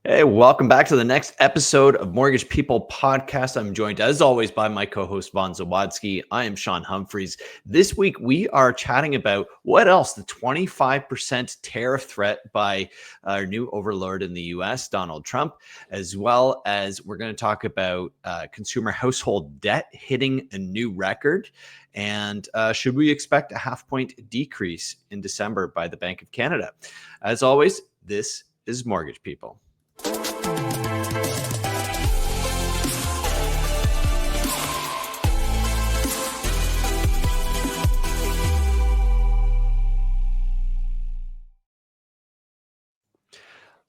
Hey, welcome back to the next episode of Mortgage People Podcast. I'm joined, as always, by my co-host Vaughan Zawadzki. I am Sean Humphries. This week, we are chatting about what else? The 25% tariff threat by our new overlord in the U.S., Donald Trump, as well as we're going to talk about consumer household debt hitting a new record. And should we expect a half-point decrease in December by the Bank of Canada? As always, this is Mortgage People.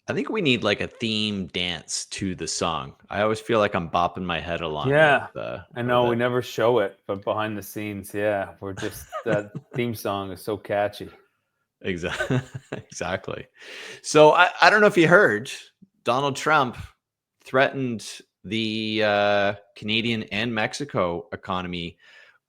I think we need like a theme dance to the song. I always feel like I'm bopping my head along Yeah, I with know we it. never show it, but behind the scenes, yeah, we're just that theme song is so catchy. Exactly. Exactly. So I don't know if you heard, Donald Trump threatened the Canadian and Mexico economy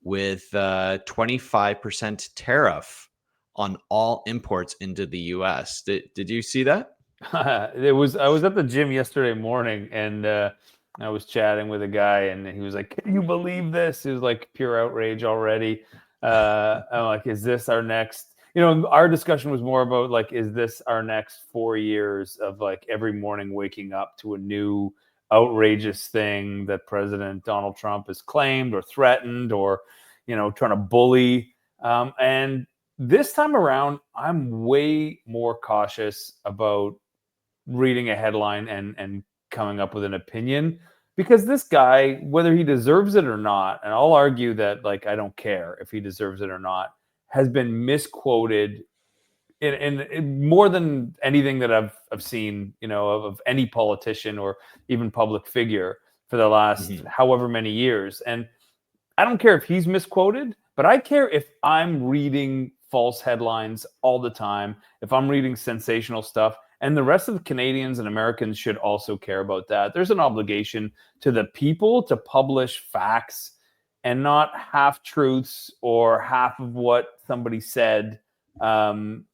with 25% tariff on all imports into the US. Did you see that? I was at the gym yesterday morning and I was chatting with a guy and he was like, "Can you believe this?" It was like pure outrage already. I'm like, "Is this our next?" Our discussion was more about like, "Is this our next 4 years of like every morning waking up to a new outrageous thing that President Donald Trump has claimed or threatened or trying to bully?" And this time around, I'm way more cautious about reading a headline and coming up with an opinion because this guy, whether he deserves it or not, and I'll argue that like I don't care if he deserves it or not, has been misquoted in more than anything that I've seen, of any politician or even public figure for the last Mhm. however many years. And I don't care if he's misquoted, but I care if I'm reading false headlines all the time, if I'm reading sensational stuff. And the rest of the Canadians and Americans should also care about that. There's an obligation to the people to publish facts and not half truths or half of what somebody said, um,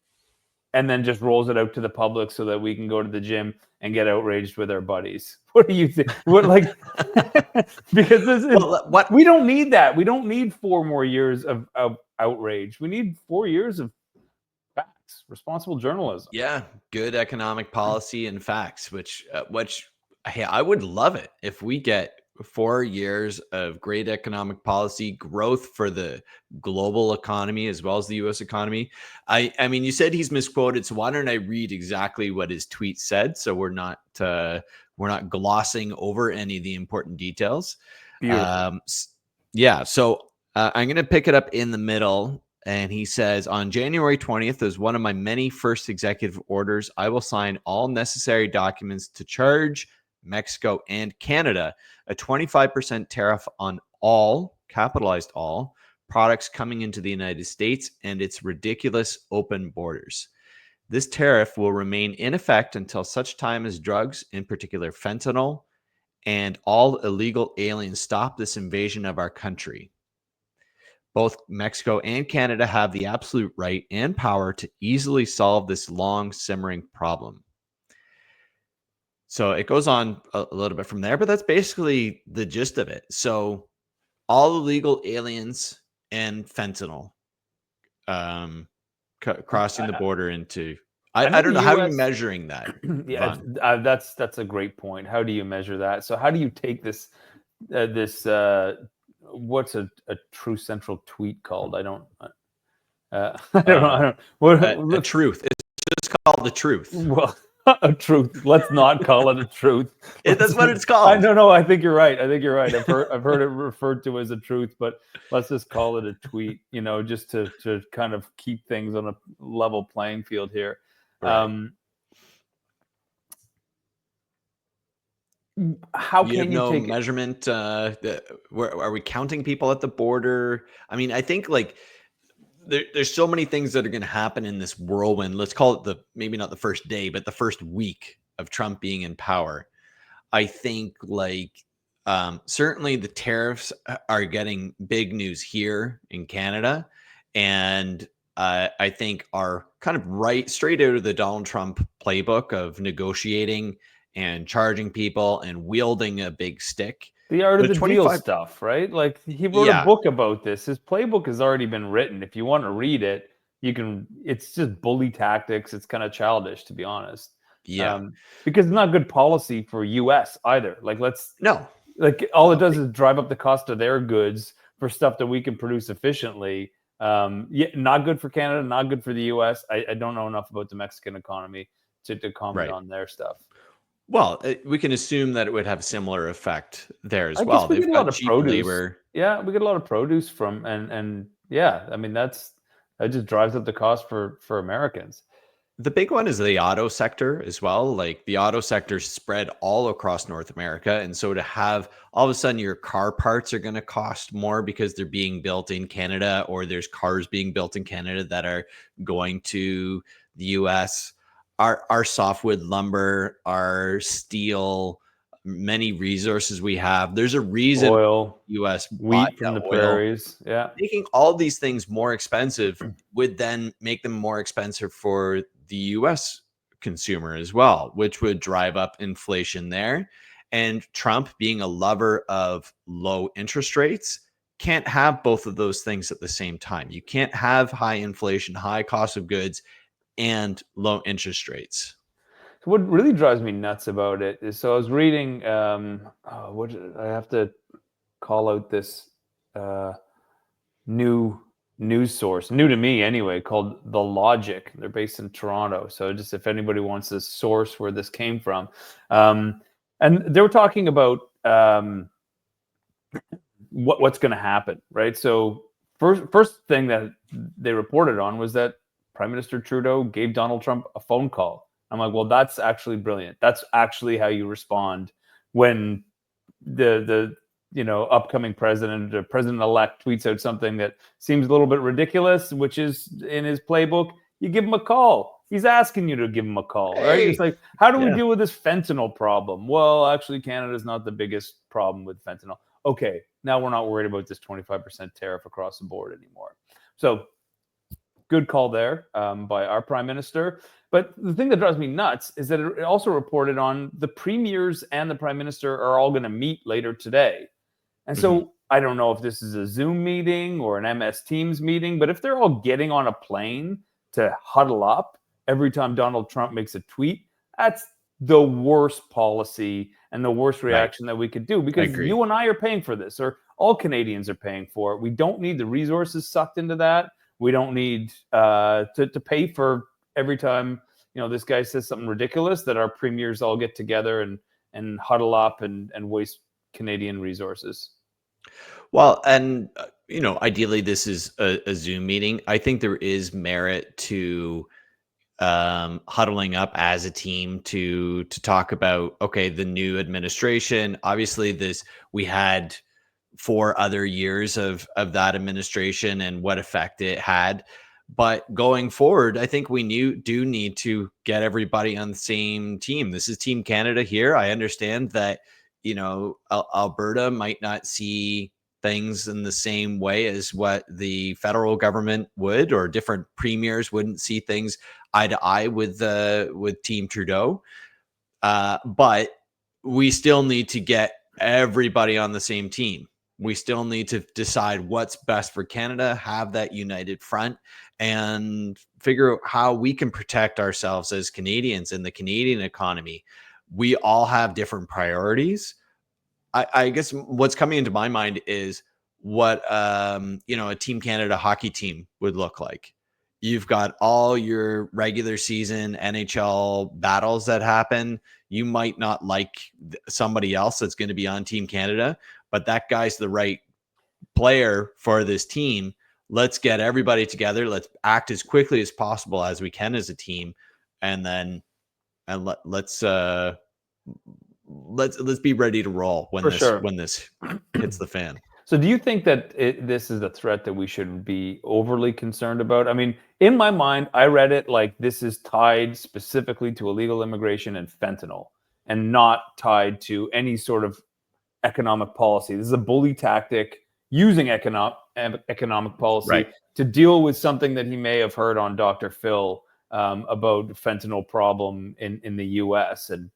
and then just rolls it out to the public so that we can go to the gym and get outraged with our buddies. What do you think? What like because this is Well, what we don't need that. We don't need 4 more years of outrage. We need 4 years of facts, responsible journalism. Yeah, good economic policy and facts, which hey, I would love it if we get 4 years of great economic policy growth for the global economy as well as the U.S. economy. I mean, you said he's misquoted, so why don't I read exactly what his tweet said, so we're not glossing over any of the important details. Beautiful. Um, yeah, so I'm going to pick it up in the middle. And he says, on January 20th, as one of my many first executive orders, I will sign all necessary documents to charge Mexico and Canada a 25% tariff on all, capitalized all, products coming into the United States and its ridiculous open borders. This tariff will remain in effect until such time as drugs, in particular fentanyl, and all illegal aliens stop this invasion of our country. Both Mexico and Canada have the absolute right and power to easily solve this long simmering problem. So it goes on a little bit from there, but that's basically the gist of it. So all illegal aliens and fentanyl um, crossing the I, border into. I I know don't the know how are you U.S. measuring that, Yeah, Vaughn. that's a great point. How do you measure that? So how do you take this what's a true central tweet called? I don't I don't know. I Uh, don't what a let's truth. It's just called the truth. well a truth. Let's not call it a truth. That's Let's what it's I called. no no. I think you're right. I think you're right. I've heard it referred to as a truth, but let's just call it a tweet. Just to kind of keep things on a level playing field here. Right. Um, how You have can you no take it? measurement. Where are we counting people at the border? I mean, I think like there's so many things that are going to happen in this whirlwind. Let's call it the maybe not the first day, but the first week of Trump being in power. I think like certainly the tariffs are getting big news here in Canada, and I think are kind of right straight out of the Donald Trump playbook of negotiating and charging people and wielding a big stick. The art of The the deal 25 stuff, right? Like he wrote a Yeah. book about this. His playbook has already been written. If you want to read it, you can. It's just bully tactics. It's kind of childish, to be honest. Yeah. Because it's not good policy for U.S. either. Like No. all it does is drive up the cost of their goods for stuff that we can produce efficiently. Yeah, not good for Canada, not good for the U.S. I don't know enough about the Mexican economy to comment Right. on their stuff. Well, we can assume that it would have a similar effect there as I well. guess we They've get a lot got of cheap produce. labor. Yeah, we get a lot of produce from and yeah, I mean that just drives up the cost for Americans. The big one is the auto sector as well. Like the auto sector spread all across North America. And so to have all of a sudden your car parts are going to cost more because they're being built in Canada, or there's cars being built in Canada that are going to the US. Our softwood lumber, our steel, many resources we have. There's a reason Oil, US bought wheat from the oil. prairies. Yeah. Making all these things more expensive would then make them more expensive for the US consumer as well, which would drive up inflation there. And Trump, being a lover of low interest rates, can't have both of those things at the same time. You can't have high inflation, high cost of goods, and low interest rates. So what really drives me nuts about it is, so I was reading I have to call out this uh new news source, new to me anyway, called The Logic. They're based in Toronto. So just if anybody wants to source where this came from. And they were talking about what's going to happen, right? So first thing that they reported on was that Prime Minister Trudeau gave Donald Trump a phone call. I'm like, well, that's actually brilliant. That's actually how you respond when the upcoming president or president-elect tweets out something that seems a little bit ridiculous, which is in his playbook. You give him a call. He's asking you to give him a call, right? Hey, It's like, how do we yeah. deal with this fentanyl problem? Well, actually, Canada's not the biggest problem with fentanyl. Okay, now we're not worried about this 25% tariff across the board anymore. So good call there by our prime minister. But the thing that drives me nuts is that it also reported on the premiers and the prime minister are all going to meet later today. And so I don't know if this is a Zoom meeting or an MS Teams meeting, but if they're all getting on a plane to huddle up every time Donald Trump makes a tweet, that's the worst policy and the worst Right. reaction that we could do, I because agree. you and I are paying for this, or all Canadians are paying for it. We don't need the resources sucked into that. We don't need to pay for every time this guy says something ridiculous that our premiers all get together and huddle up and waste Canadian resources. Well, and ideally, this is a Zoom meeting. I think there is merit to huddling up as a team to talk about, okay, the new administration. Obviously, we had 4 other years of that administration and what effect it had. But going forward, I think we do need to get everybody on the same team. This is Team Canada here. I understand that Alberta might not see things in the same way as what the federal government would, or different premiers wouldn't see things eye to eye with Team Trudeau. But we still need to get everybody on the same team. We still need to decide what's best for Canada, have that united front, and figure out how we can protect ourselves as Canadians in the Canadian economy. We all have different priorities. I guess what's coming into my mind is what a Team Canada hockey team would look like. You've got all your regular season NHL battles that happen. You might not like somebody else that's going to be on Team Canada, but that guy's the right player for this team. Let's get everybody together. Let's act as quickly as possible as we can as a team, and then let's be ready to roll when For sure. this hits the fan. So do you think that this is a threat that we should be overly concerned about? I mean, in my mind, I read it like this is tied specifically to illegal immigration and fentanyl, and not tied to any sort of economic policy. This is a bully tactic using economic policy Right. to deal with something that he may have heard on Dr. Phil about the fentanyl problem in the U.S. And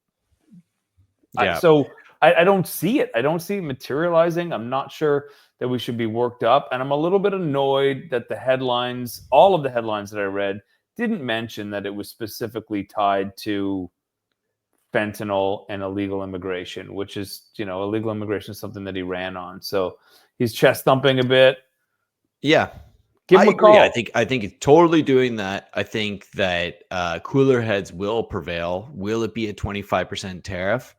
Yeah. So I don't see it. I don't see it materializing. I'm not sure that we should be worked up. And I'm a little bit annoyed that the headlines, all of the headlines that I read, didn't mention that it was specifically tied to fentanyl and illegal immigration, which is, illegal immigration is something that he ran on. So he's chest thumping a bit. Yeah. Give I him a agree. call. I think it's totally doing that. I think that cooler heads will prevail. Will it be a 25% tariff?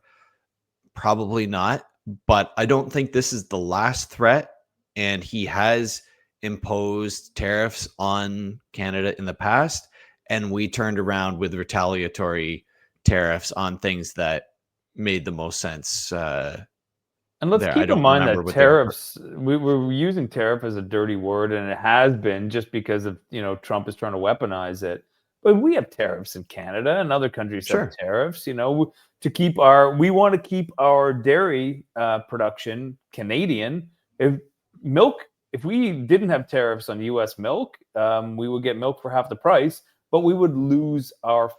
Probably not. But I don't think this is the last threat. And he has imposed tariffs on Canada in the past. And we turned around with retaliatory tariffs on things that made the most sense. And let's I keep in don't mind remember that what they were. tariffs, we're using tariff as a dirty word, and it has been just because of, Trump is trying to weaponize it. But we have tariffs in Canada, and other countries have Sure. tariffs, we want to keep our dairy production Canadian. If we didn't have tariffs on US milk, we would get milk for half the price, but we would lose our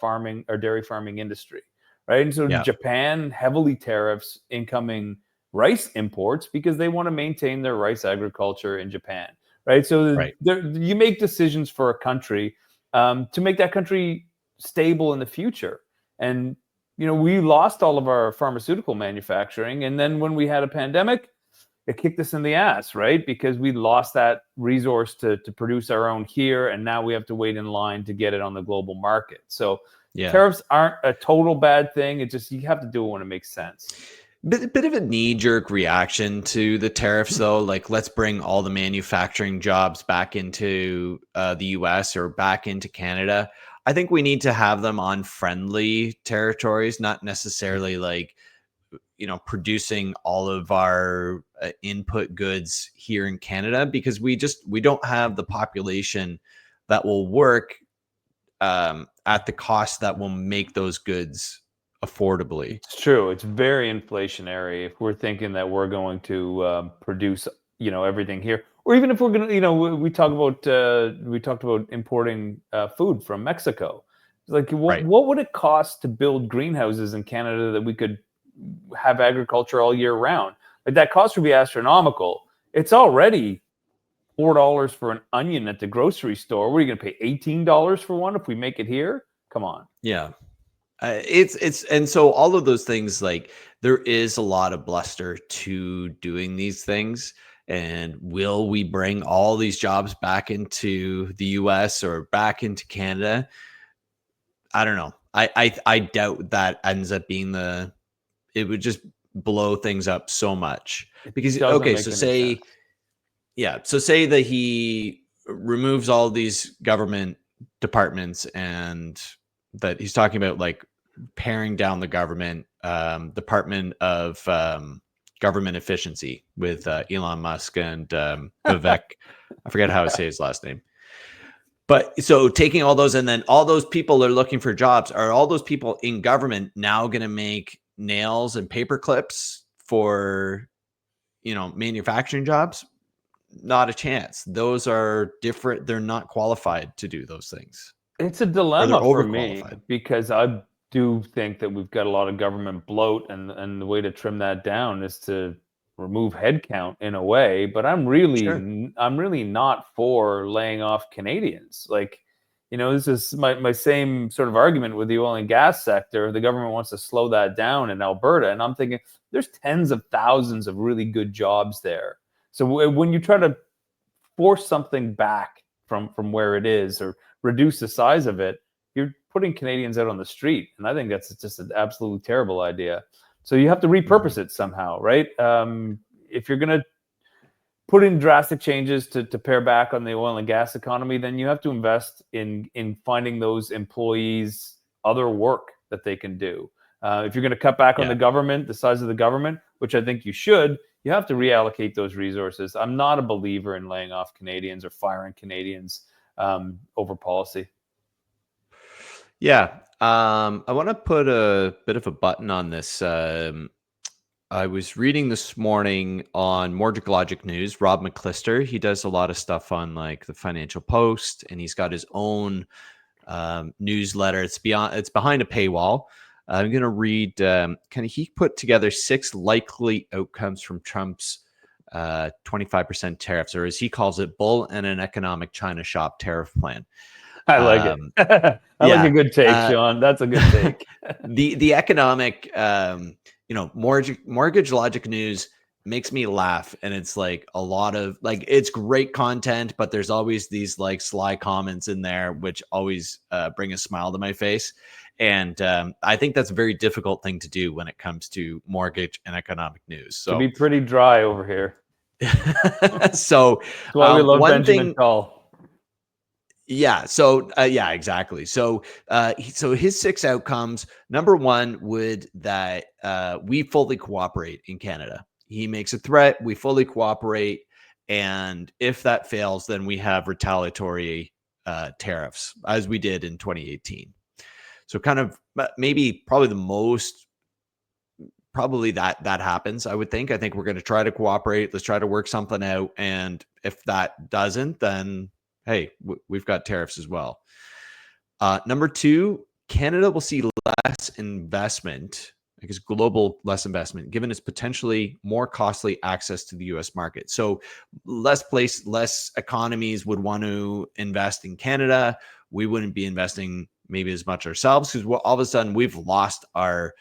dairy farming industry, right? And so Yeah. Japan heavily tariffs incoming rice imports because they want to maintain their rice agriculture in Japan, right? So Right. you make decisions for a country to make that country stable in the future. And we lost all of our pharmaceutical manufacturing, and then when we had a pandemic, it kicked us in the ass, right? Because we lost that resource to produce our own here, and now we have to wait in line to get it on the global market. So Yeah. tariffs aren't a total bad thing. It just, you have to do it when it makes sense. Bit of a knee-jerk reaction to the tariffs, though. Like, let's bring all the manufacturing jobs back into the US or back into Canada. I think we need to have them on friendly territories, not necessarily like, producing all of our input goods here in Canada, because we don't have the population that will work at the cost that will make those goods affordably. It's true. It's very inflationary if we're thinking that we're going to produce, everything here, or even if we're going to, we talked about importing food from Mexico. It's like, Right. what would it cost to build greenhouses in Canada that we could have agriculture all year round? Like, that cost would be astronomical. It's already $4 for an onion at the grocery store. What are you going to pay $18 for one if we make it here? Come on. Yeah. It's and so all of those things, like, there is a lot of bluster to doing these things. And will we bring all these jobs back into the US or back into Canada? I don't know. I doubt that ends up being it would just blow things up so much. Because Doesn't okay, make so any sense. say that he removes all these government departments, and that he's talking about like paring down the government department of government efficiency with Elon Musk and Vivek. I forget how to say his last name. But so taking all those, and then all those people are looking for jobs. Are all those people in government now going to make nails and paper clips for, manufacturing jobs? Not a chance. Those are different. They're not qualified to do those things, It's a or they're dilemma for me overqualified. because I do think that we've got a lot of government bloat, and the way to trim that down is to remove headcount in a way. But Sure. I'm really not for laying off Canadians. Like, this is my same sort of argument with the oil and gas sector. The government wants to slow that down in Alberta, and I'm thinking there's tens of thousands of really good jobs there. So when you try to force something back from where it is, or reduce the size of it, you're putting Canadians out on the street, and I think that's just an absolutely terrible idea. So you have to repurpose it somehow, right? If you're going to put in drastic changes to pare back on the oil and gas economy, then you have to invest in finding those employees other work that they can do. If you're going to cut back on Yeah. the size of the government, which I think you should, you have to reallocate those resources. I'm not a believer in laying off Canadians or firing Canadians over policy. Yeah. I want to put a bit of a button on this. I was reading this morning on Mortgage Logic News, Rob McClister. He does a lot of stuff on like the Financial Post, and he's got his own newsletter. It's behind a paywall. I'm going to read he put together 6 likely outcomes from Trump's 25% tariffs, or as he calls it, bull and an economic China shop tariff plan. I like it. I like a good take, Sean. That's a good take. the economic, mortgage logic news makes me laugh, and it's like a lot of it's great content, but there's always these like sly comments in there which always bring a smile to my face. And I think that's a very difficult thing to do when it comes to mortgage and economic news. So to be pretty dry over here. So that's why we love Benjamin Tull. Yeah. So yeah, exactly. So so his 6 outcomes. Number 1 would that we fully cooperate in Canada. He makes a threat, we fully cooperate, and if that fails, then we have retaliatory tariffs, as we did in 2018. So kind of probably that happens. I think we're going to try to cooperate. Let's try to work something out, and if that doesn't, then hey, we've got tariffs as well. Number 2, Canada will see less investment, global less investment, given its potentially more costly access to the U.S. market. So less economies would want to invest in Canada. We wouldn't be investing maybe as much ourselves, because all of a sudden we've lost our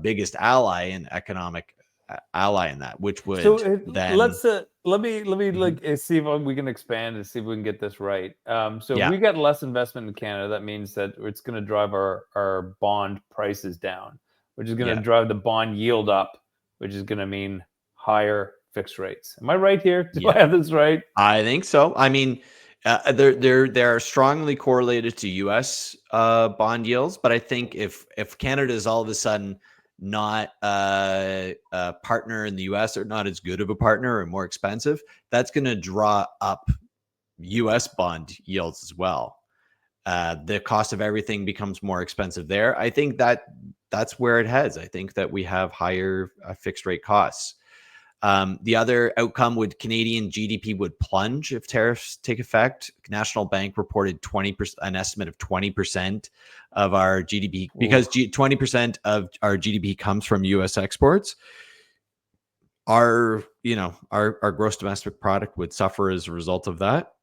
biggest ally and economic ally in that, which would then let me like see if we can expand and see if we can get this right. So if we get less investment in Canada, that means that it's going to drive our bond prices down, which is going to drive the bond yield up, which is going to mean higher fixed rates. Am I right here? Do I have this right? I think so. I mean, they're strongly correlated to U.S. Bond yields, but I think if Canada is all of a sudden not a partner in the U.S. or not as good of a partner or more expensive, that's going to draw up U.S. bond yields as well. The cost of everything becomes more expensive there. I think that's where it heads. I think that we have higher fixed rate costs. The other outcome would Canadian GDP would plunge if tariffs take effect. National Bank reported 20%, an estimate of 20% of our GDP, because 20% of our GDP comes from U.S. exports. Our gross domestic product would suffer as a result of that.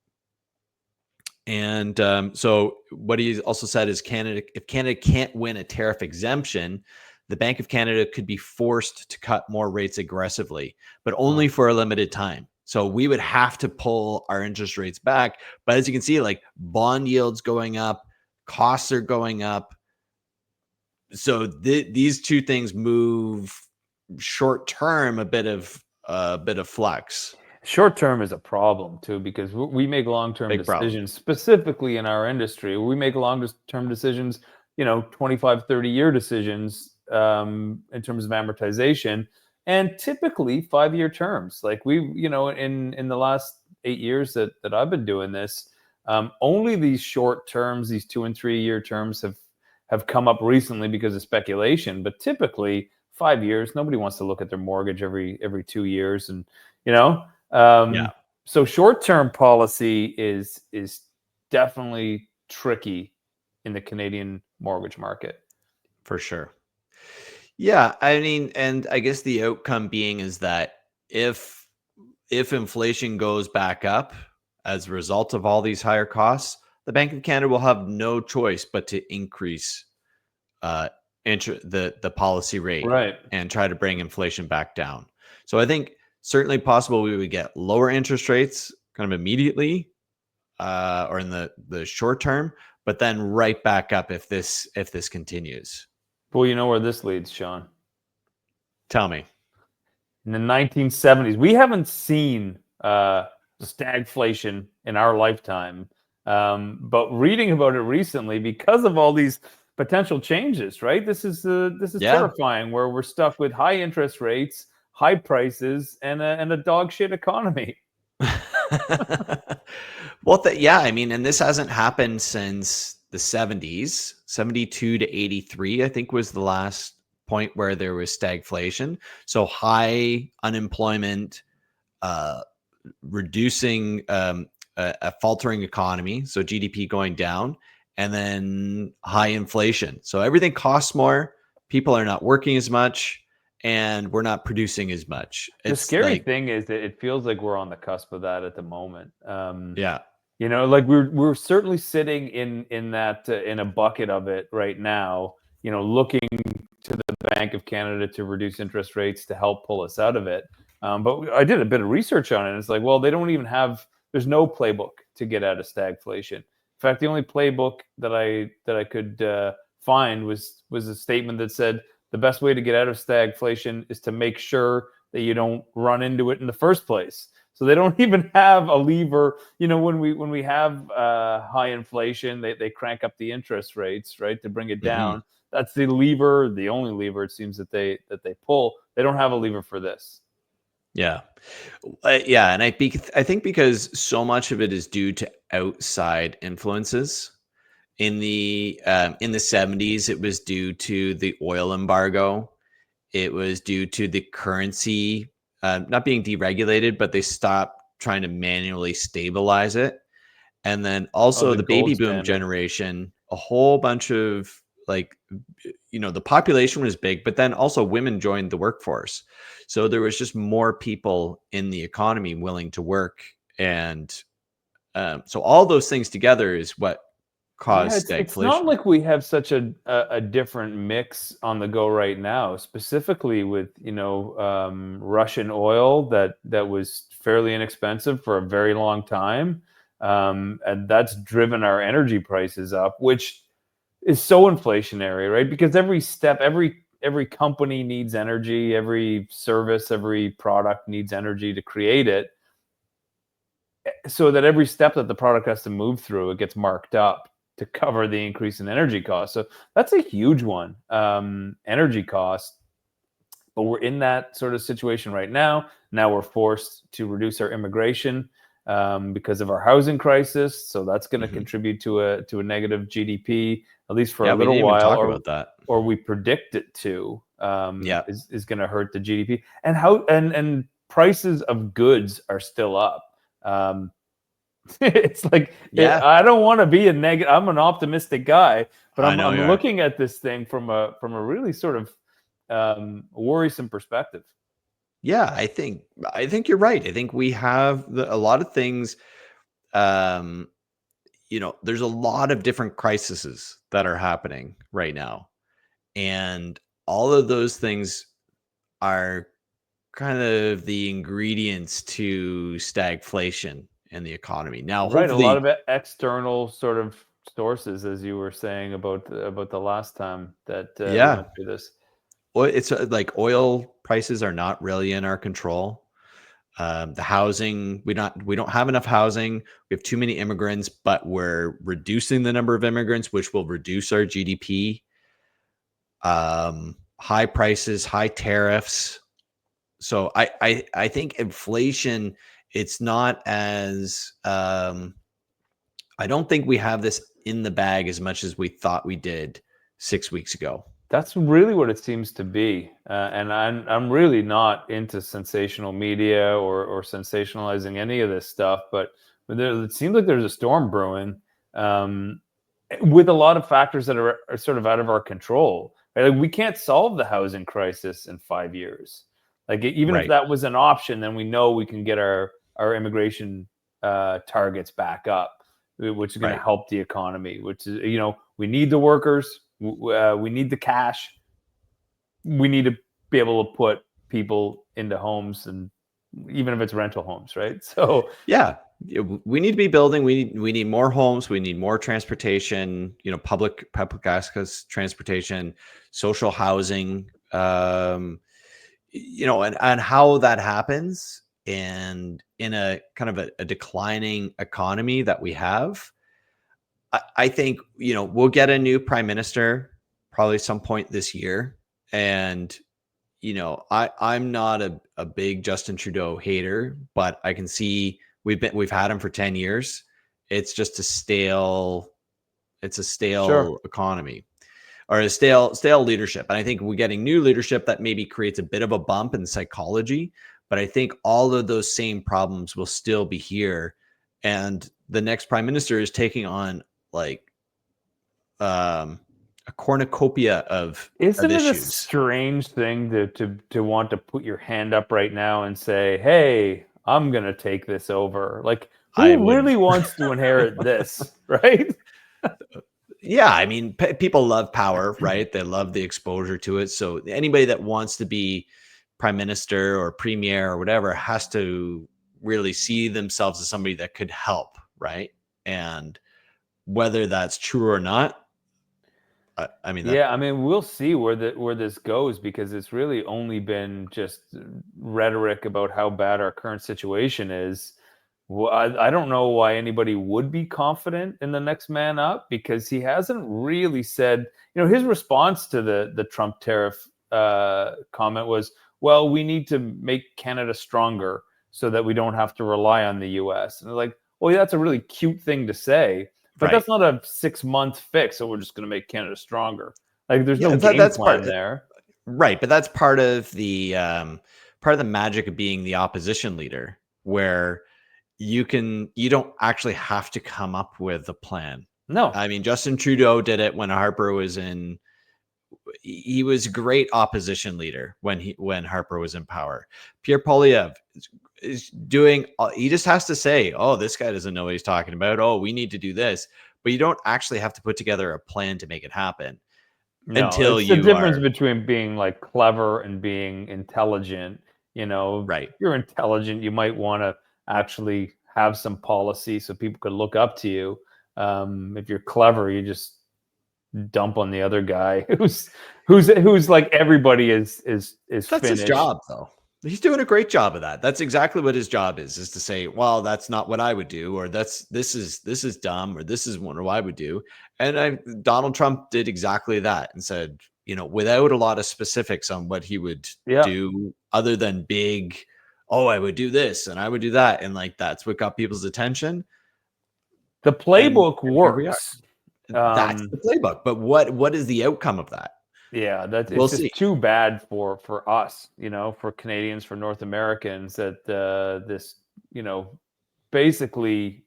And so what he also said is if Canada can't win a tariff exemption, the Bank of Canada could be forced to cut more rates aggressively, but only for a limited time. So we would have to pull our interest rates back. But as you can see, like bond yields going up, costs are going up. So these two things move short term a bit of flux. Short term is a problem too, because we make long-term decisions, specifically in our industry. We make long-term decisions, 25, 30-year decisions in terms of amortization, and typically 5-year terms. Like in the last 8 years that I've been doing this, only these short terms, these 2 and 3 year terms have come up recently because of speculation. But typically 5 years, nobody wants to look at their mortgage every 2 years, and so short-term policy is definitely tricky in the Canadian mortgage market. For sure. Yeah, I mean, and I guess the outcome being is that if inflation goes back up as a result of all these higher costs, the Bank of Canada will have no choice but to increase the policy rate, right, and try to bring inflation back down. So I think certainly possible we would get lower interest rates kind of immediately or in the short term, but then right back up if this continues. Well, you know where this leads, Sean? Tell me. In the 1970s, we haven't seen stagflation in our lifetime, but reading about it recently, because of all these potential changes, right? This is terrifying, where we're stuck with high interest rates, high prices, and a dog shit economy. Well, I mean, and this hasn't happened since the 70s. 72 to 83, I think, was the last point where there was stagflation. So high unemployment, reducing a faltering economy, so GDP going down, and then high inflation. So everything costs more, people are not working as much, and we're not producing as much. The It's scary like, thing is that it feels like we're on the cusp of that at the moment. yeah. Like we're certainly sitting in that in a bucket of it right now. Looking to the Bank of Canada to reduce interest rates to help pull us out of it. But I did a bit of research on it. And it's like, well, they don't even have. There's no playbook to get out of stagflation. In fact, the only playbook that I could find was a statement that said the best way to get out of stagflation is to make sure that you don't run into it in the first place. So they don't even have a lever. When we have high inflation, they crank up the interest rates, right, to bring it down. That's the lever, the only lever it seems that they pull. They don't have a lever for this. Yeah. Yeah, and I think because so much of it is due to outside influences. In the 70s, it was due to the oil embargo. It was due to the currency not being deregulated, but they stopped trying to manually stabilize it. And then Oh, also the the baby gold boom standard. generation, a whole bunch of like, the population was big, but then also women joined the workforce. So there was just more people in the economy willing to work. And so all those things together is what Yeah, caused it's not stagflation. like we have such a different mix on the go right now, specifically with Russian oil that was fairly inexpensive for a very long time, and that's driven our energy prices up, which is so inflationary, right? Because every step, every company needs energy, every service, every product needs energy to create it, so that every step that the product has to move through, it gets marked up to cover the increase in energy costs. So that's a huge one, energy cost. But we're in that sort of situation right now. Now we're forced to reduce our immigration because of our housing crisis. So that's going to Hmm. contribute to a negative GDP, at least for a Yeah, we little didn't even while, talk about that. or we predict it to, Yeah. is going to hurt the GDP. And prices of goods are still up. Um, it's like Yeah, I don't want to be a negative. I'm an optimistic guy, but I I'm know I'm you are. looking at this thing from a really sort of worrisome perspective. Yeah, I think you're right. I think we have a lot of things. Um, there's a lot of different crises that are happening right now, and all of those things are kind of the ingredients to stagflation in the economy. Now, Right, a lot hopefully, of external sort of sources, as you were saying about the last time that we yeah, went through this. it's like oil prices are not really in our control. The housing, we don't have enough housing. We have too many immigrants, but we're reducing the number of immigrants, which will reduce our GDP. High prices, high tariffs. So I think inflation, it's not as I don't think we have this in the bag as much as we thought we did 6 weeks ago. That's really what it seems to be, and I'm really not into sensational media or sensationalizing any of this stuff. But it seems like there's a storm brewing, um, with a lot of factors that are sort of out of our control. Right? Like we can't solve the housing crisis in 5 years. Like even if Right. that was an option, then we know we can get our immigration targets back up, which is going to Right. help the economy. Which is we need the workers, we need the cash, we need to be able to put people into homes, and even if it's rental homes, right? So Yeah. We need to be building. We need more homes. We need more transportation. Public access transportation, social housing. And how that happens, and in a kind of a declining economy that we have, I think we'll get a new prime minister probably some point this year, and I'm not a big Justin Trudeau hater, but I can see we've had him for 10 years. It's just it's a sure. stale economy, or a stale leadership. And I think we're getting new leadership that maybe creates a bit of a bump in psychology, but I think all of those same problems will still be here. And the next prime minister is taking on like um a cornucopia of Isn't it a issues. strange thing to want to put your hand up right now and say, "Hey, I'm gonna take this over"? Like, I who would, really wants to inherit this, right? yeah, I mean, people love power, right? They love the exposure to it. So anybody that wants to be prime minister or premier or whatever has to really see themselves as somebody that could help, right? And whether that's true or not, I mean that. Yeah, I mean, we'll see where this goes because it's really only been just rhetoric about how bad our current situation is. Well, I don't know why anybody would be confident in the next man up because he hasn't really said, his response to the Trump tariff comment was, well, we need to make Canada stronger so that we don't have to rely on the US. And they're like, well, yeah, that's a really cute thing to say, but Right. that's not a 6-month fix. So we're just going to make Canada stronger. Like, there's Yeah, no game that's plan part. there. Right, but that's part of the magic of being the opposition leader, where you don't actually have to come up with a plan. No, I mean, Justin Trudeau did it when Harper was in. He was a great opposition leader when Harper was in power. Pierre Poilievre is doing. He just has to say, "Oh, this guy doesn't know what he's talking about. Oh, we need to do this," but you don't actually have to put together a plan to make it happen no, until it's the you difference are between being like clever and being intelligent. right. If you're intelligent, you might want to actually have some policy so people could look up to you. If you're clever, you just dump on the other guy who's like everybody is That's his finished. job, though. He's doing a great job of that. That's exactly what his job is to say, well, that's not what I would do, or this is dumb, or this is what I would do. And Donald Trump did exactly that and said, without a lot of specifics on what he would Yeah, do other than big, oh, I would do this and I would do that. And like that's what got people's attention. the And playbook here we are. works. That's Um, the playbook. But what is the outcome of that? Yeah, that We'll it's see. just too bad for us, for Canadians, for North Americans that this, basically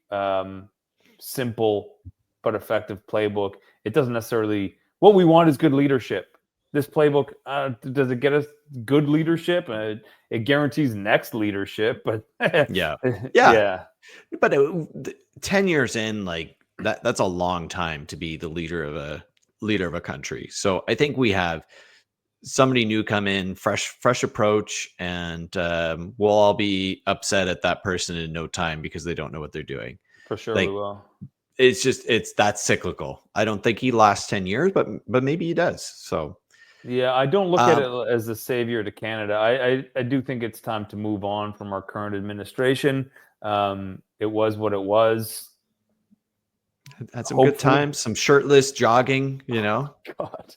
simple but effective playbook. It doesn't necessarily what we want is good leadership. This playbook does it get us good leadership? It guarantees next leadership, but Yeah. Yeah. yeah, But 10 years in, like that's a long time to be the leader of a country. So I think we have somebody new come in, fresh approach, and we'll all be upset at that person in no time because they don't know what they're doing. for sure we Like will. it's that cyclical. I don't think he lasts 10 years, but maybe he does. So Yeah, I don't look at um, it as a savior to Canada. I do think it's time to move on from our current administration. It was what it was. had some good Hopefully, times, some shirtless jogging, God,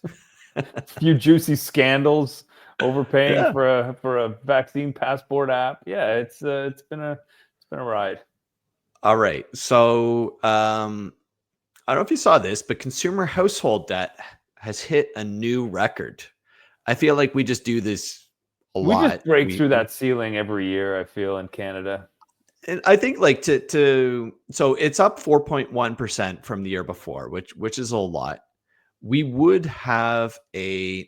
a few juicy scandals, overpaying Yeah. for a vaccine passport app. Yeah, it's been a ride. All right. So I don't know if you saw this, but consumer household debt has hit a new record. I feel like we just do this a We just lot. break through that ceiling every year. I feel in Canada. And I think like so it's up 4.1% from the year before, which is a lot. We would have I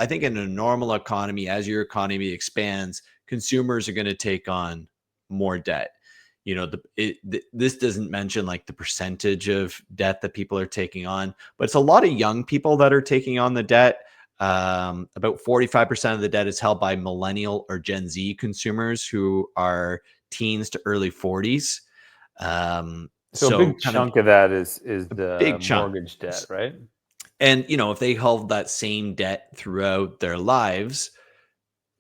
think in a normal economy, as your economy expands, consumers are going to take on more debt. This doesn't mention like the percentage of debt that people are taking on, but it's a lot of young people that are taking on the debt. About 45% of the debt is held by millennial or Gen Z consumers who are teens to early 40s. So a So big kind of chunk of that is the big chunk. mortgage debt, right? And if they held that same debt throughout their lives,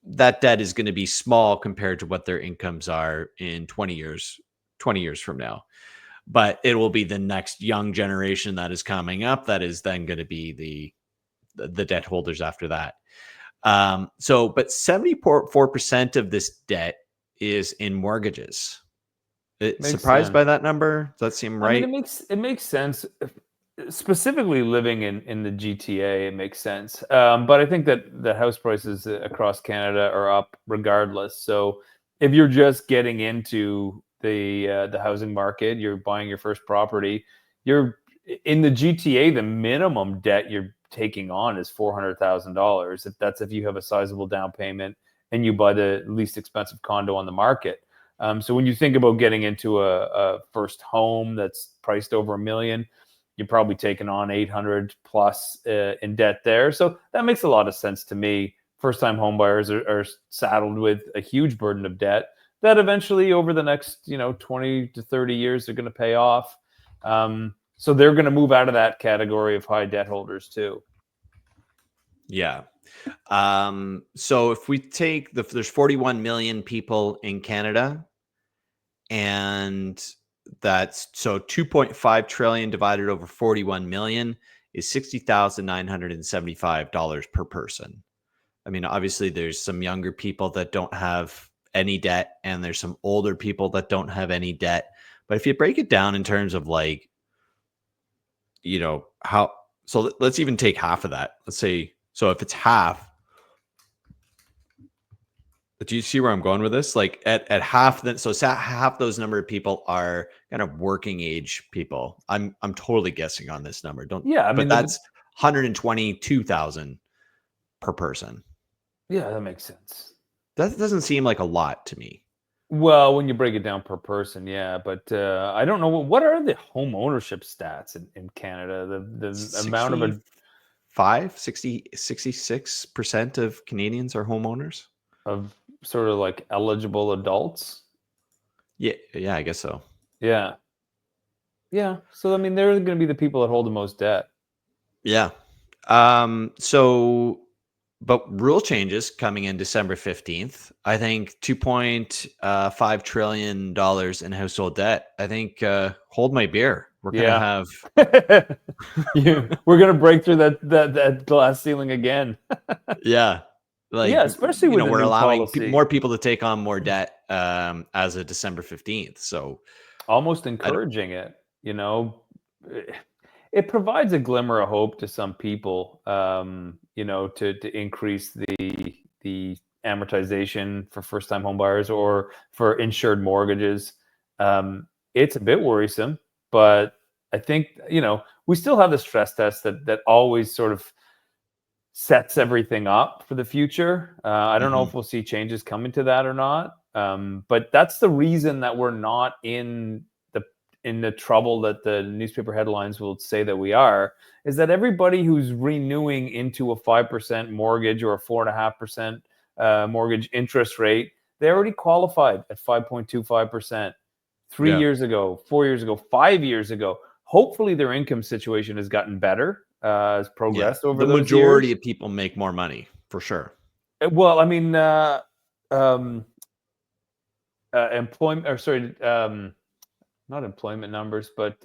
that debt is going to be small compared to what their incomes are in 20 years from now. But it will be the next young generation that is coming up that is then going to be the debt holders after that. But 74% of this debt is in mortgages. Makes Surprised sense. by that number? Does that seem I mean, right? it makes sense. Specifically living in the GTA, it makes sense. But I think that the house prices across Canada are up regardless. So if you're just getting into the housing market, you're buying your first property, you're in the GTA, the minimum debt you're taking on is $400,000. If you have a sizable down payment and you buy the least expensive condo on the market. So when you think about getting into a first home that's priced over $1 million, you're probably taking on 800 plus in debt there. So that makes a lot of sense to me. First time home buyers are saddled with a huge burden of debt that eventually over the next 20 to 30 years they're going to pay off. So they're going to move out of that category of high debt holders too. Yeah. So if we take there's 41 million people in Canada, and that's so 2.5 trillion divided over 41 million is $60,975 per person. I mean, obviously there's some younger people that don't have any debt, and there's some older people that don't have any debt. But if you break it down in terms of like, how, so let's even take half of that. Let's say, so if it's half, do you see where I'm going with this? Like at half that, so half those number of people are kind of working age people. I'm totally guessing on this number. But that's 122,000 per person. Yeah, that makes sense. That doesn't seem like a lot to me. Well, when you break it down per person, yeah, but I don't know what are the home ownership stats in Canada. The amount of 66% of Canadians are homeowners. Of sort of like eligible adults. Yeah, I guess so. Yeah. So I mean, they're going to be the people that hold the most debt. Yeah. But rule changes coming in December 15th. I think $2.5 trillion in household debt. I think hold my beer. We're gonna have we're gonna break through that glass ceiling again. Yeah. Especially when we're allowing more people to take on more debt as of December 15th. So almost encouraging it, it provides a glimmer of hope to some people, to increase the amortization for first-time home buyers or for insured mortgages. It's a bit worrisome, but I think, we still have the stress test that always sort of sets everything up for the future. I don't know if we'll see changes coming to that or not. But that's the reason that we're not in the trouble that the newspaper headlines will say that we are, is that everybody who's renewing into a 5% mortgage or a 4.5% mortgage interest rate, they already qualified at 5.25%. 3 years ago, 4 years ago, 5 years ago. Hopefully their income situation has gotten better, has progressed over those years. The majority of people make more money, for sure. Well, I mean, employment, or sorry, not employment numbers, but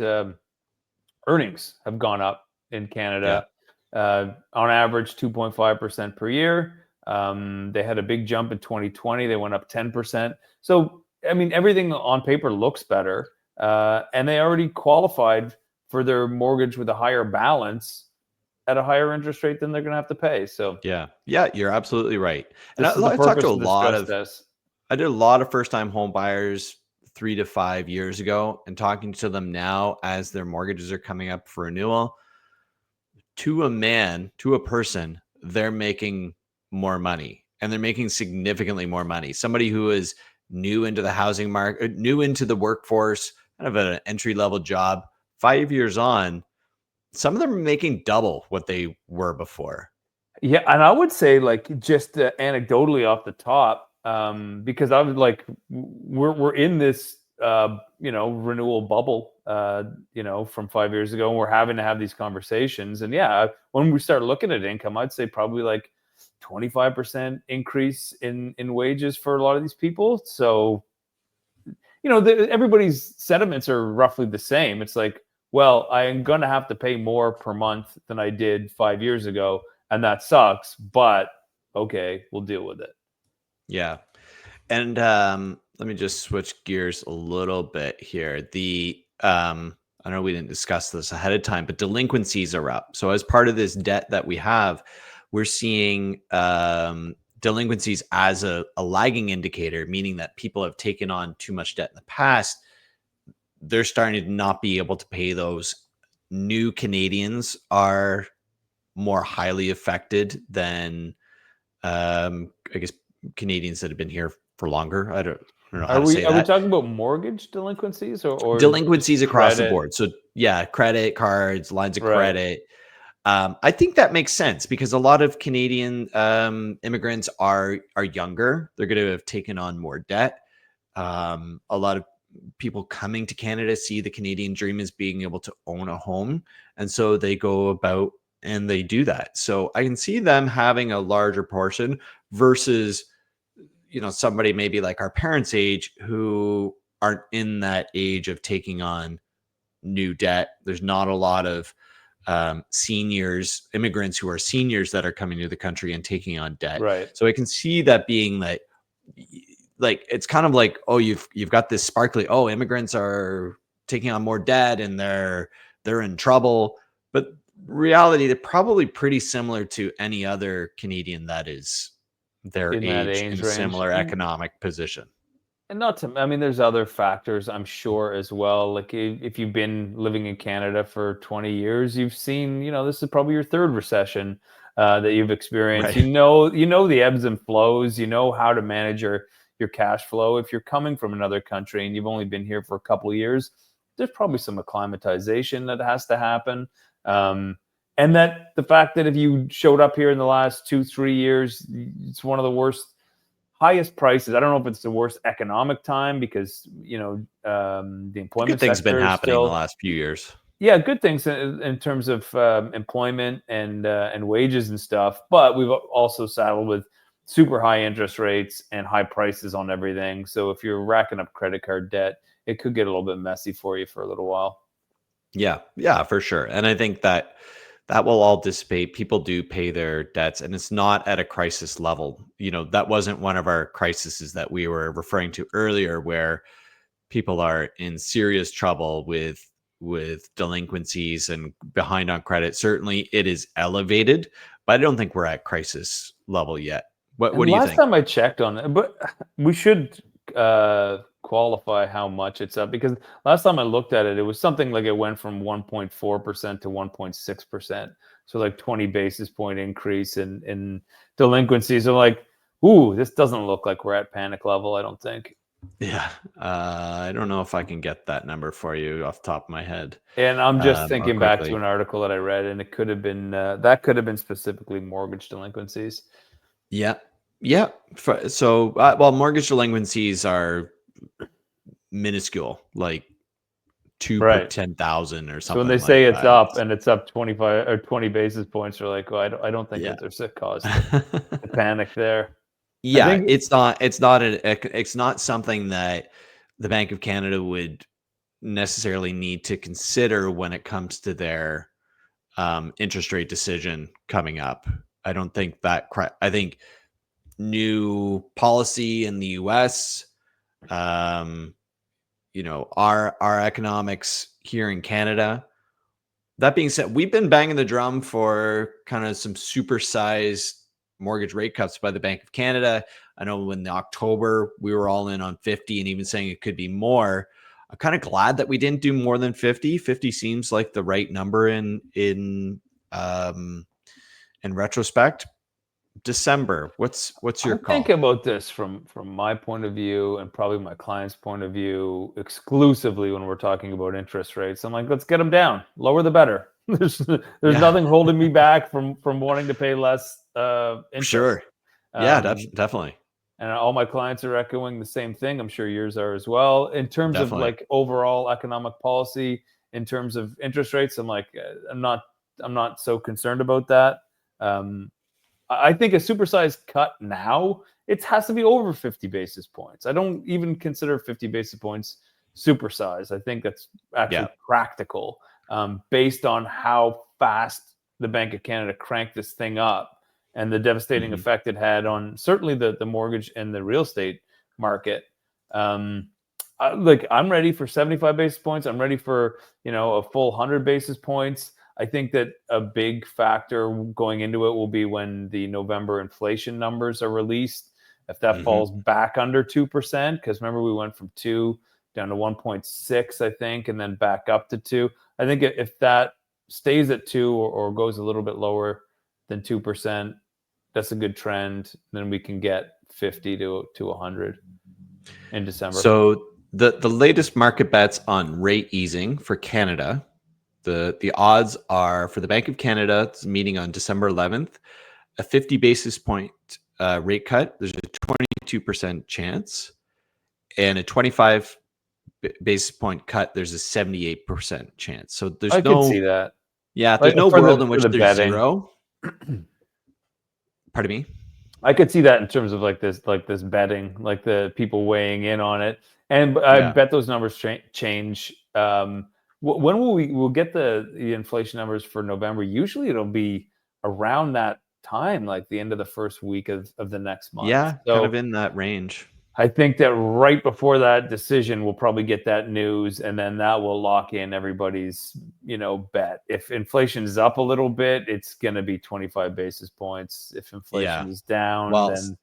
earnings have gone up in Canada. On average, 2.5% per year. They had a big jump in 2020. They went up 10%. So, I mean, everything on paper looks better. And they already qualified for their mortgage with a higher balance at a higher interest rate than they're going to have to pay. So yeah, you're absolutely right. And I talked to a lot of this. I did a lot of first-time home buyers 3 to 5 years ago, and talking to them now as their mortgages are coming up for renewal, to a person, they're making more money, and they're making significantly more money. Somebody who is new into the housing market, new into the workforce, kind of an entry-level job, 5 years on, some of them are making double what they were before. Yeah, and I would say, like, just anecdotally off the top, because I was like, we're in this renewal bubble, from 5 years ago, and we're having to have these conversations. And yeah, when we start looking at income, I'd say probably like 25% increase in wages for a lot of these people. So, everybody's sentiments are roughly the same. It's like, well, I'm going to have to pay more per month than I did 5 years ago, and that sucks, but okay, we'll deal with it. Yeah. And let me just switch gears a little bit here. I know we didn't discuss this ahead of time, but delinquencies are up. So as part of this debt that we have, we're seeing delinquencies as a lagging indicator, meaning that people have taken on too much debt in the past. They're starting to not be able to pay those new Canadians are more highly affected than I guess Canadians that have been here for longer. I don't know how Are to we say are we that. talking about mortgage delinquencies or just Delinquencies across the credit? board. So yeah, credit cards, lines of Right, credit. I think that makes sense because a lot of Canadian immigrants are younger. They're going to have taken on more debt. A lot of people coming to Canada see the Canadian dream as being able to own a home, and so they go about and they do that. So I can see them having a larger portion versus somebody maybe like our parents' age who aren't in that age of taking on new debt. There's not a lot of seniors, immigrants who are seniors that are coming to the country and taking on debt. right. So I can see that being like it's kind of like, oh, you've got this sparkly, oh, immigrants are taking on more debt and they're in trouble. But reality, they're probably pretty similar to any other Canadian that is their In that age in age a range. similar economic position. And not to, I mean, there's other factors, I'm sure, as well. Like if you've been living in Canada for 20 years, you've seen, this is probably your third recession that you've experienced. Right. You know the ebbs and flows. You know how to manage your cash flow. If you're coming from another country and you've only been here for a couple of years, there's probably some acclimatization that has to happen. And that the fact that if you showed up here in the last 2-3 years, it's one of the worst highest prices. I don't know if it's the worst economic time because the Good employment things have been sector is happening in the still, last few years. yeah, good things in terms of employment and wages and stuff. But we've also saddled with super high interest rates and high prices on everything. So if you're racking up credit card debt, it could get a little bit messy for you for a little while. Yeah, yeah, for sure. And I think that will all dissipate. People do pay their debts, and it's not at a crisis level. That wasn't one of our crises that we were referring to earlier, where people are in serious trouble with delinquencies and behind on credit. Certainly, it is elevated, but I don't think we're at crisis level yet. What And do you last think? time I checked on it, but we should qualify how much it's up because last time I looked at it, it was something like it went from 1.4% to 1.6%. So like 20 basis point increase in delinquencies. I'm like, ooh, this doesn't look like we're at panic level, I don't think. Yeah, I don't know if I can get that number for you off the top of my head, And I'm just or thinking back to quickly. an article that I read, and it could have been that could have been specifically mortgage delinquencies. Yeah. Yeah. So, well, mortgage delinquencies are minuscule, like two per Right. 10,000 or So when they something like say it's that. up and it's up 25 or 20 basis points, you're like, well, I don't think Yeah. that there's a cause to panic there. I Yeah. think It's not something that the Bank of Canada would necessarily need to consider when it comes to their interest rate decision coming up. I don't think I think new policy in the US, um, our economics here in Canada. That being said, we've been banging the drum for kind of some supersized mortgage rate cuts by the Bank of Canada. I know in October we were all in on 50 and even saying it could be more. I'm kind of glad that we didn't do more than 50. 50 seems like the right number um in retrospect. December. What's your I think call? about this from my point of view and probably my client's point of view exclusively when we're talking about interest rates. I'm like, let's get them down. Lower the better. There's Yeah, nothing holding me back from wanting to pay less interest. sure. Yeah, Um, definitely. and all my clients are echoing the same thing. I'm sure yours are as well. In terms of Definitely. like overall economic policy, in terms of interest rates, I'm like, I'm not so concerned about that. Um, I think a supersized cut now, it has to be over 50 basis points. I don't even consider 50 basis points supersized. I think that's Yeah. actually practical based on how fast the Bank of Canada cranked this thing up and the devastating Mhm. effect it had on certainly the mortgage and the real estate market. Um, like I'm ready for 75 basis points. I'm ready for a full 100 basis points. I think that a big factor going into it will be when the November inflation numbers are released. If that Mhm. falls back under 2%, because remember we went from 2 down to 1.6, I think, and then back up to 2. I think if that stays at 2 or goes a little bit lower than 2%, that's a good trend. Then we can get 50 to 100 in December. So the latest market bets on rate easing for Canada, the odds are for the Bank of Canada meeting on December 11th, a 50 basis point rate cut. There's a 22% chance, and a 25 basis point cut. There's a 78% chance. So there's I could see that. Yeah, there's Like, no for world in which the there's betting. zero. Pardon me? I could see that in terms of like this betting, like the people weighing in on it, and I bet those numbers change. When will we'll get the inflation numbers for November? Usually, it'll be around that time, like the end of the first week of the next month. Yeah, so kind of in that range. I think that right before that decision, we'll probably get that news, and then that will lock in everybody's, bet. If inflation is up a little bit, it's going to be 25 basis points. If inflation is down, then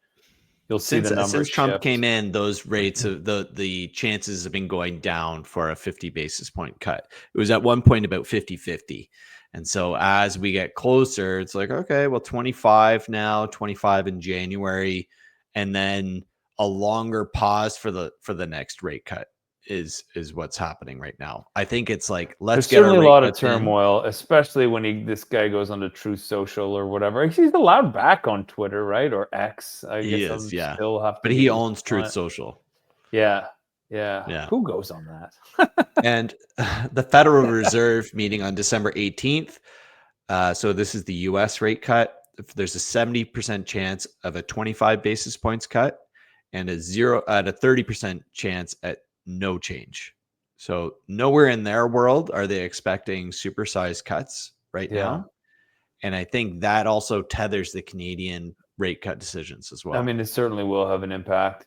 you'll see the numbers since Trump shift. came in, those rates of the chances have been going down for a 50 basis point cut. It was at one point about 50-50. And so as we get closer, it's like, okay, well, 25 now, 25 in January, and then a longer pause for the next rate cut is what's happening right now. I think it's like, let's There's get our certainly rate a lot of cuts in. turmoil, especially when this guy goes onto Truth Social or whatever. He's allowed back on Twitter, right? Or X. I He guess is, yeah. still have to. But he owns Truth Social. Yeah. Who goes on that? And the Federal Reserve meeting on December 18th. So this is the U.S. rate cut. There's a 70% chance of a 25 basis points cut, and a 30% chance at no change. So nowhere in their world are they expecting supersized cuts right now. And I think that also tethers the Canadian rate cut decisions as well. I mean, it certainly will have an impact.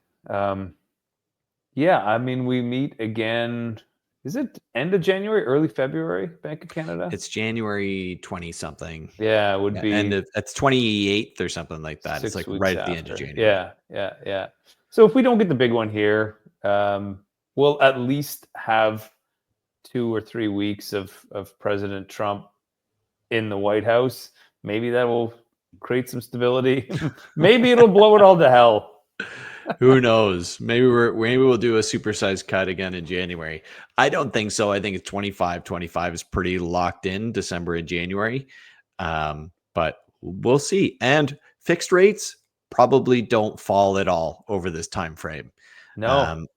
Yeah, I mean, we meet again. Is it end of January, early February, Bank of Canada? It's January 20 something. Yeah, it would be. It's 28th or something like that. It's like right at the end of January. Yeah. So if we don't get the big one here, we'll at least have 2 or 3 weeks of President Trump in the White House. Maybe that will create some stability. Maybe it'll blow it all to hell. Who knows? Maybe we'll do a supersized cut again in January. I don't think so. I think it's 25. 25 is pretty locked in December and January. But we'll see. And fixed rates probably don't fall at all over this time frame. No.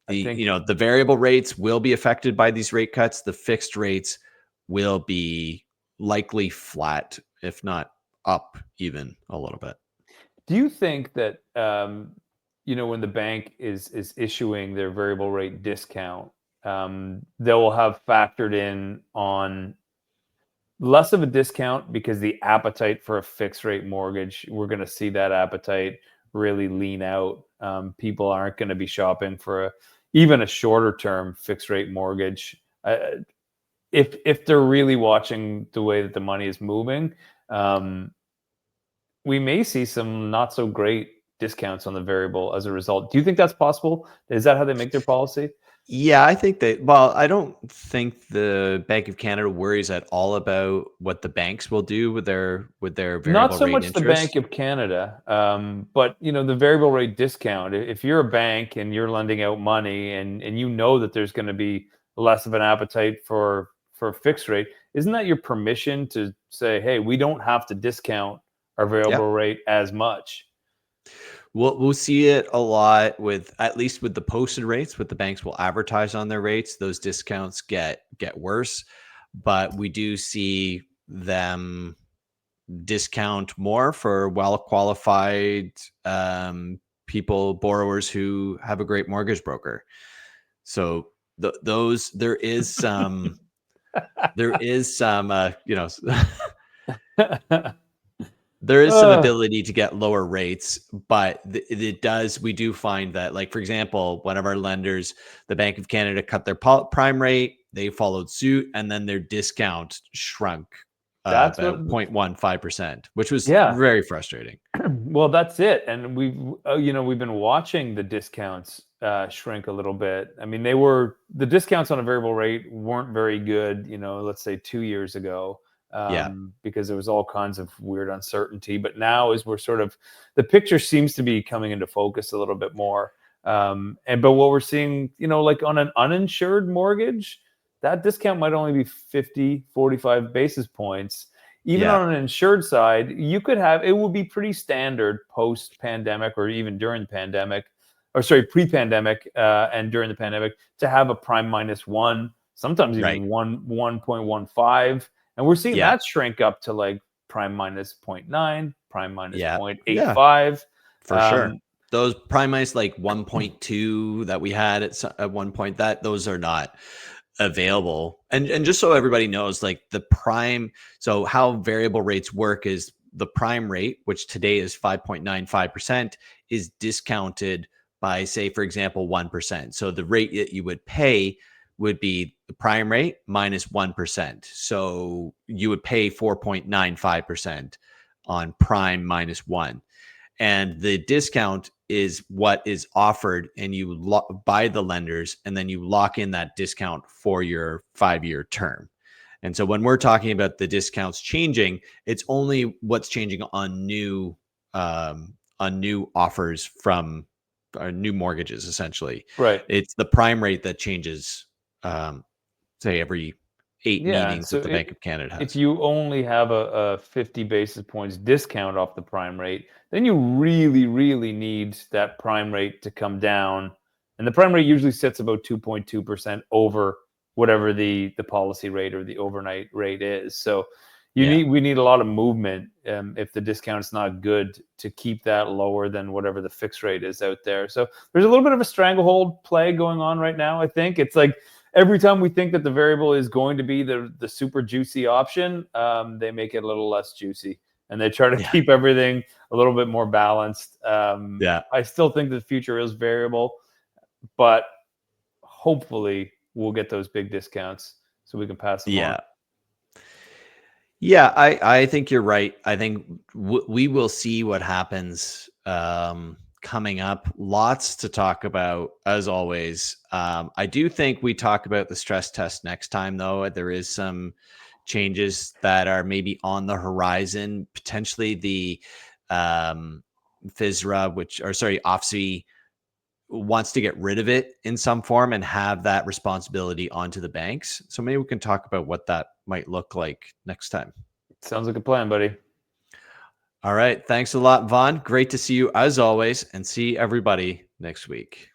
The variable rates will be affected by these rate cuts. The fixed rates will be likely flat, if not up even a little bit. Do you think that when the bank is issuing their variable rate discount, they will have factored in on less of a discount because the appetite for a fixed rate mortgage, we're going to see that appetite really lean out. People aren't going to be shopping for even a shorter term fixed rate mortgage. If they're really watching the way that the money is moving, we may see some not so great discounts on the variable as a result. Do you think that's possible? Is that how they make their policy? Yeah, I think I don't think the Bank of Canada worries at all about what the banks will do with their variable rate Not so much interest. the Bank of Canada, but the variable rate discount. If you're a bank and you're lending out money and you know that there's going to be less of an appetite for fixed rate, isn't that your permission to say, hey, we don't have to discount our variable rate as much? We'll see it a lot at least with the posted rates. What the banks will advertise on their rates, those discounts get worse, but we do see them discount more for well-qualified borrowers who have a great mortgage broker. So there is some there is some ability to get lower rates, but we do find that, like, for example, one of our lenders, the Bank of Canada, cut their prime rate, they followed suit, and then their discount shrunk about 0.15%, which was very frustrating. Well, that's it. And we've been watching the discounts shrink a little bit. I mean, the discounts on a variable rate weren't very good, let's say 2 years ago, Yeah. because there was all kinds of weird uncertainty. But now, as the picture seems to be coming into focus a little bit more. But what we're seeing, like on an uninsured mortgage, that discount might only be 50, 45 basis points. Even Yeah. on an insured side, it would be pretty standard post pandemic or even during the pandemic, or sorry, pre pandemic and during the pandemic, to have a prime -1, sometimes Right. even 1.15. And we're seeing Yeah. that shrink up to like prime -0.9, prime Yeah. Yeah. -0.85. For sure. Those prime minus like 1.2 that we had at one point, those are not available. And just so everybody knows, like the prime, so how variable rates work is the prime rate, which today is 5.95%, is discounted by, say, for example, 1%. So the rate that you would pay would be the prime rate minus 1%. So you would pay 4.95% on prime minus 1, and the discount is what is offered, and you by the lenders, and then you lock in that discount for your 5-year term. And so when we're talking about the discounts changing, it's only what's changing on new offers from new mortgages. Essentially, Right. it's the prime rate that changes, say every 8 Yeah. meetings that So the Bank of Canada if has. you only have a 50 basis points discount off the prime rate, then you really, really need that prime rate to come down. And the prime rate usually sits about 2.2% over whatever the policy rate or the overnight rate is. So Yeah, we need a lot of movement, if the discount's not good, to keep that lower than whatever the fixed rate is out there. So there's a little bit of a stranglehold play going on right now. I think it's like every time we think that the variable is going to be the super juicy option, they make it a little less juicy, and they try to yeah, keep everything a little bit more balanced. yeah, I still think the future is variable, but hopefully we'll get those big discounts so we can pass them on. yeah. Yeah, I think you're right. I think we will see what happens coming up. Lots to talk about, as always. I do think we talk about the stress test next time, though. There is some changes that are maybe on the horizon. Potentially the FISRA, OFSI wants to get rid of it in some form and have that responsibility onto the banks. So maybe we can talk about what that might look like next time. Sounds like a plan, buddy. All right. Thanks a lot, Vaughan. Great to see you as always, and see everybody next week.